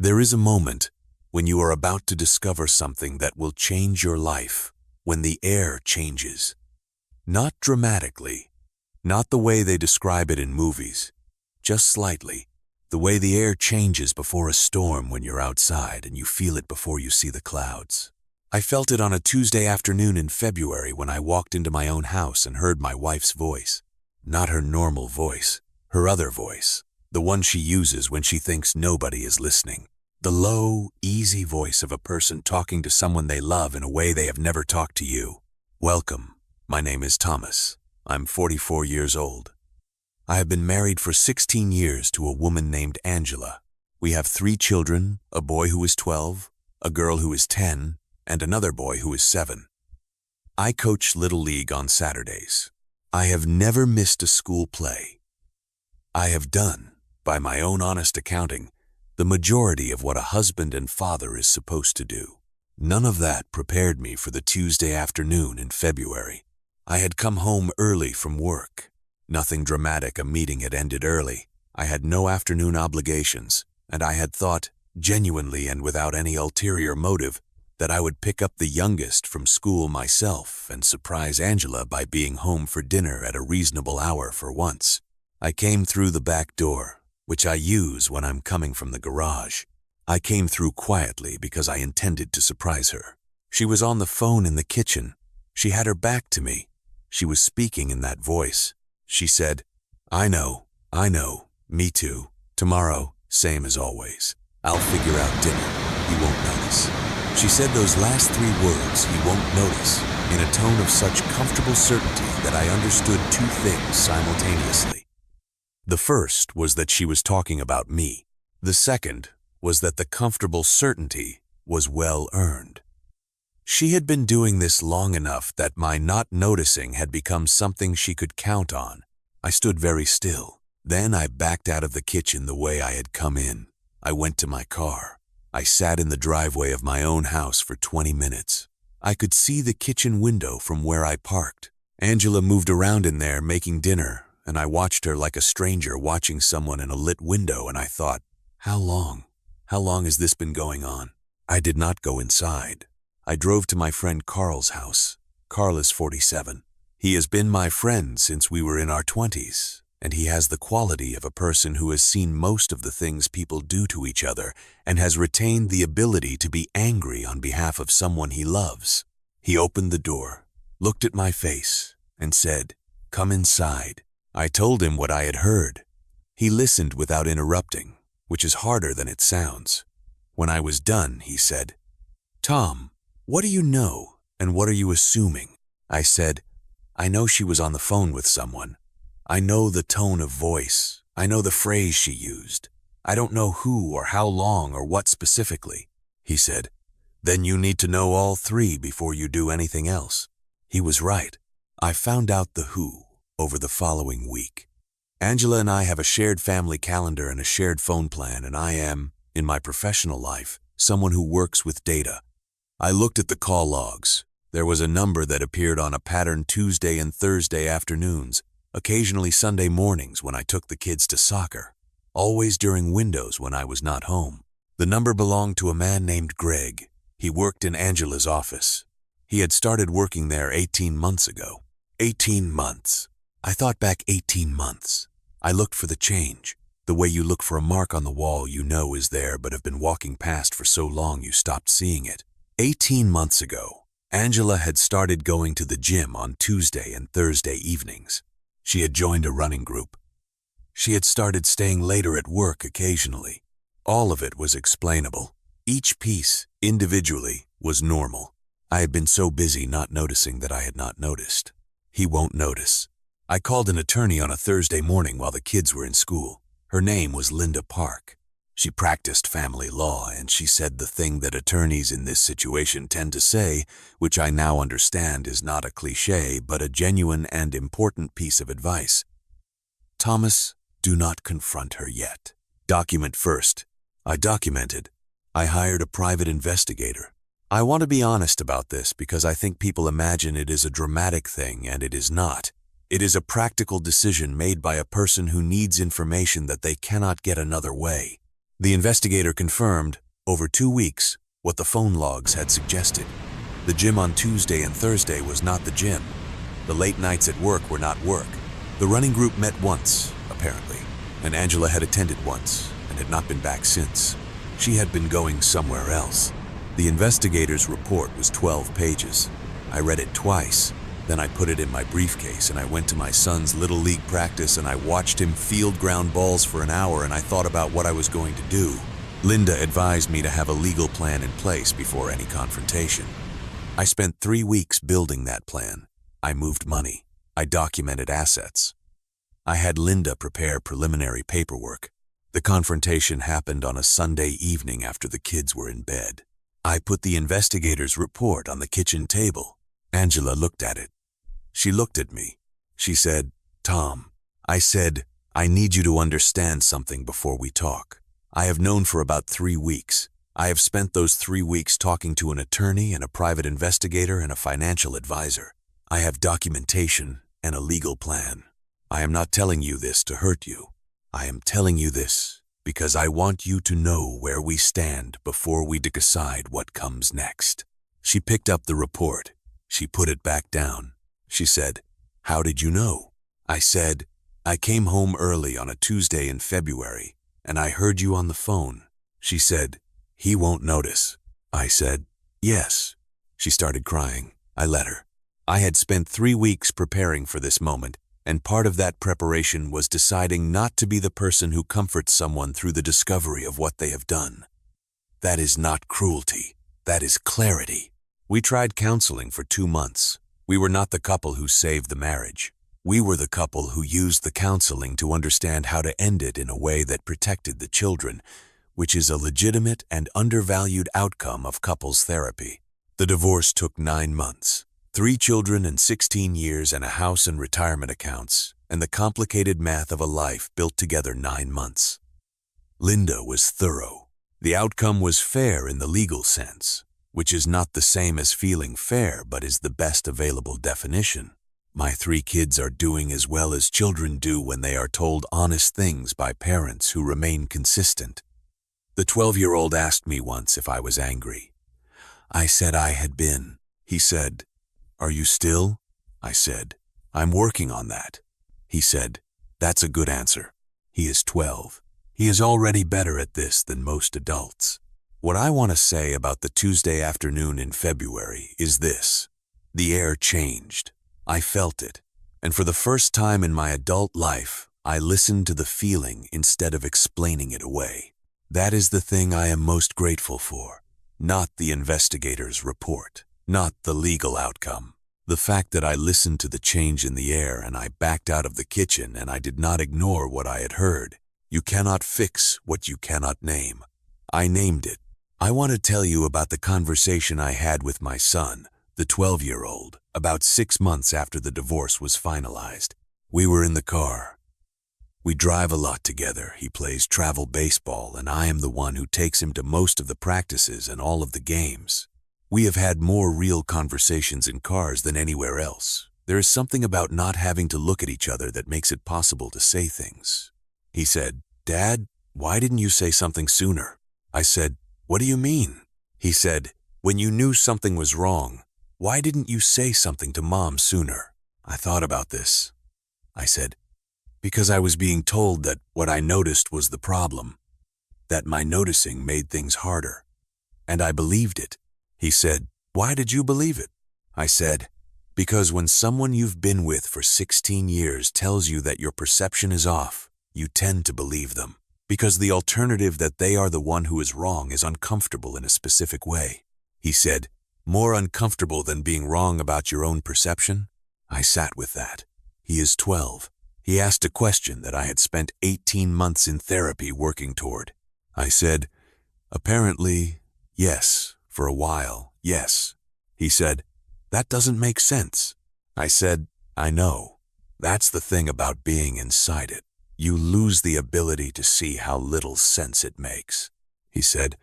There is a moment when you are about to discover something that will change your life, when the air changes. Not dramatically, not the way they describe it in movies, just slightly. The way the air changes before a storm when you're outside and you feel it before you see the clouds. I felt it on a Tuesday afternoon in February when I walked into my own house and heard my wife's voice. Not her normal voice, her other voice, the one she uses when she thinks nobody is listening. The low, easy voice of a person talking to someone they love in a way they have never talked to you. Welcome, my name is Thomas. I'm 44 years old. I have been married for 16 years to a woman named Angela. We have 3 children, a boy who is 12, a girl who is 10, and another boy who is 7. I coach Little League on Saturdays. I have never missed a school play. I have done, by my own honest accounting, the majority of what a husband and father is supposed to do. None of that prepared me for the Tuesday afternoon in February. I had come home early from work. Nothing dramatic, a meeting had ended early. I had no afternoon obligations, and I had thought, genuinely and without any ulterior motive, that I would pick up the youngest from school myself and surprise Angela by being home for dinner at a reasonable hour for once. I came through the back door, which I use when I'm coming from the garage. I came through quietly because I intended to surprise her. She was on the phone in the kitchen. She had her back to me. She was speaking in that voice. She said, I know, me too. Tomorrow, same as always. I'll figure out dinner. He won't notice. She said those last 3 words, he won't notice, in a tone of such comfortable certainty that I understood 2 things simultaneously. The first was that she was talking about me. The second was that the comfortable certainty was well earned. She had been doing this long enough that my not noticing had become something she could count on. I stood very still. Then I backed out of the kitchen the way I had come in. I went to my car. I sat in the driveway of my own house for 20 minutes. I could see the kitchen window from where I parked. Angela moved around in there making dinner, and I watched her like a stranger watching someone in a lit window, and I thought, how long? How long has this been going on? I did not go inside. I drove to my friend Carl's house. Carl is 47. He has been my friend since we were in our 20s, and he has the quality of a person who has seen most of the things people do to each other and has retained the ability to be angry on behalf of someone he loves. He opened the door, looked at my face, and said, "Come inside." I told him what I had heard. He listened without interrupting, which is harder than it sounds. When I was done, he said, "Tom, what do you know, and what are you assuming?" I said, "I know she was on the phone with someone. I know the tone of voice. I know the phrase she used. I don't know who or how long or what specifically." He said, "Then you need to know all 3 before you do anything else." He was right. I found out the who over the following week. Angela and I have a shared family calendar and a shared phone plan, and I am, in my professional life, someone who works with data. I looked at the call logs. There was a number that appeared on a pattern Tuesday and Thursday afternoons, occasionally Sunday mornings when I took the kids to soccer, always during windows when I was not home. The number belonged to a man named Greg. He worked in Angela's office. He had started working there 18 months ago. 18 months. I thought back 18 months. I looked for the change, the way you look for a mark on the wall you know is there but have been walking past for so long you stopped seeing it. 18 months ago, Angela had started going to the gym on Tuesday and Thursday evenings. She had joined a running group. She had started staying later at work occasionally. All of it was explainable. Each piece, individually, was normal. I had been so busy not noticing that I had not noticed. He won't notice. I called an attorney on a Thursday morning while the kids were in school. Her name was Linda Park. She practiced family law, and she said the thing that attorneys in this situation tend to say, which I now understand is not a cliché but a genuine and important piece of advice. "Thomas, do not confront her yet. Document first." I documented. I hired a private investigator. I want to be honest about this because I think people imagine it is a dramatic thing, and it is not. It is a practical decision made by a person who needs information that they cannot get another way. The investigator confirmed, over 2 weeks, what the phone logs had suggested. The gym on Tuesday and Thursday was not the gym. The late nights at work were not work. The running group met once, apparently, and Angela had attended once and had not been back since. She had been going somewhere else. The investigator's report was 12 pages. I read it twice, then I put it in my briefcase and I went to my son's Little League practice and I watched him field ground balls for an hour and I thought about what I was going to do. Linda advised me to have a legal plan in place before any confrontation. I spent 3 weeks building that plan. I moved money. I documented assets. I had Linda prepare preliminary paperwork. The confrontation happened on a Sunday evening after the kids were in bed. I put the investigator's report on the kitchen table. Angela looked at it. She looked at me. She said, "Tom." I said, "I need you to understand something before we talk. I have known for about 3 weeks. I have spent those 3 weeks talking to an attorney and a private investigator and a financial advisor. I have documentation and a legal plan. I am not telling you this to hurt you. I am telling you this because I want you to know where we stand before we decide what comes next." She picked up the report. She put it back down. She said, "How did you know?" I said, "I came home early on a Tuesday in February, and I heard you on the phone." She said, "He won't notice." I said, "Yes." She started crying. I let her. I had spent 3 weeks preparing for this moment, and part of that preparation was deciding not to be the person who comforts someone through the discovery of what they have done. That is not cruelty. That is clarity. We tried counseling for 2 months. We were not the couple who saved the marriage. We were the couple who used the counseling to understand how to end it in a way that protected the children, which is a legitimate and undervalued outcome of couples therapy. The divorce took 9 months. 3 children and 16 years and a house and retirement accounts, and the complicated math of a life built together 9 months. Linda was thorough. The outcome was fair in the legal sense, which is not the same as feeling fair but is the best available definition. My 3 kids are doing as well as children do when they are told honest things by parents who remain consistent. The 12-year-old asked me once if I was angry. I said I had been. He said, "Are you still?" I said, "I'm working on that." He said, "That's a good answer." He is 12. He is already better at this than most adults. What I want to say about the Tuesday afternoon in February is this. The air changed. I felt it. And for the first time in my adult life, I listened to the feeling instead of explaining it away. That is the thing I am most grateful for. Not the investigator's report. Not the legal outcome. The fact that I listened to the change in the air and I backed out of the kitchen and I did not ignore what I had heard. You cannot fix what you cannot name. I named it. I want to tell you about the conversation I had with my son, the 12-year-old, about 6 months after the divorce was finalized. We were in the car. We drive a lot together. He plays travel baseball and I am the one who takes him to most of the practices and all of the games. We have had more real conversations in cars than anywhere else. There is something about not having to look at each other that makes it possible to say things. He said, "Dad, why didn't you say something sooner?" I said, "What do you mean?" He said, "When you knew something was wrong, why didn't you say something to Mom sooner?" I thought about this. I said, "Because I was being told that what I noticed was the problem, that my noticing made things harder. And I believed it." He said, "Why did you believe it?" I said, "Because when someone you've been with for 16 years tells you that your perception is off, you tend to believe them. Because the alternative that they are the one who is wrong is uncomfortable in a specific way." He said, "More uncomfortable than being wrong about your own perception?" I sat with that. He is 12. He asked a question that I had spent 18 months in therapy working toward. I said, "Apparently, yes. For a while, yes." He said, "That doesn't make sense." I said, "I know. That's the thing about being inside it. You lose the ability to see how little sense it makes." He said,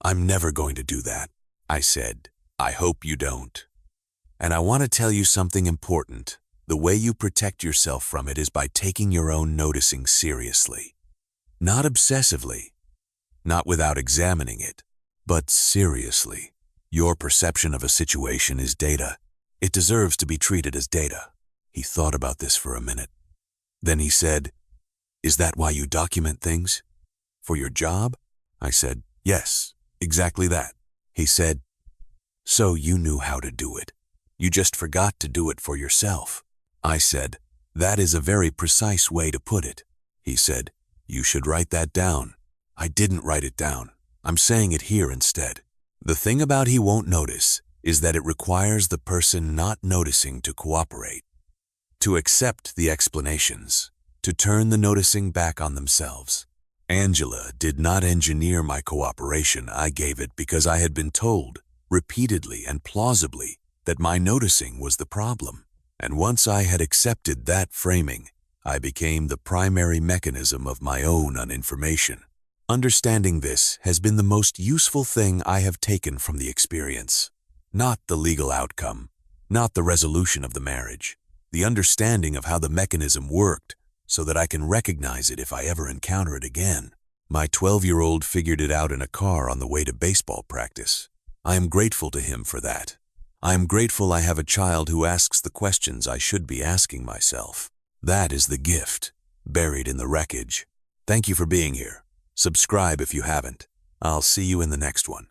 "I'm never going to do that." I said, "I hope you don't. And I want to tell you something important. The way you protect yourself from it is by taking your own noticing seriously. Not obsessively, not without examining it. But seriously, your perception of a situation is data. It deserves to be treated as data. He thought about this for a minute. Then he said, "Is that why you document things? For your job?" I said, "Yes, exactly that." He said, "So you knew how to do it. You just forgot to do it for yourself." I said, "That is a very precise way to put it." He said, "You should write that down." I didn't write it down. I'm saying it here instead. The thing about he won't notice is that it requires the person not noticing to cooperate, to accept the explanations, to turn the noticing back on themselves. Angela did not engineer my cooperation. I gave it because I had been told, repeatedly and plausibly, that my noticing was the problem. And once I had accepted that framing, I became the primary mechanism of my own uninformation. Understanding this has been the most useful thing I have taken from the experience. Not the legal outcome, not the resolution of the marriage, the understanding of how the mechanism worked so that I can recognize it if I ever encounter it again. My 12-year-old figured it out in a car on the way to baseball practice. I am grateful to him for that. I am grateful I have a child who asks the questions I should be asking myself. That is the gift, buried in the wreckage. Thank you for being here. Subscribe if you haven't. I'll see you in the next one.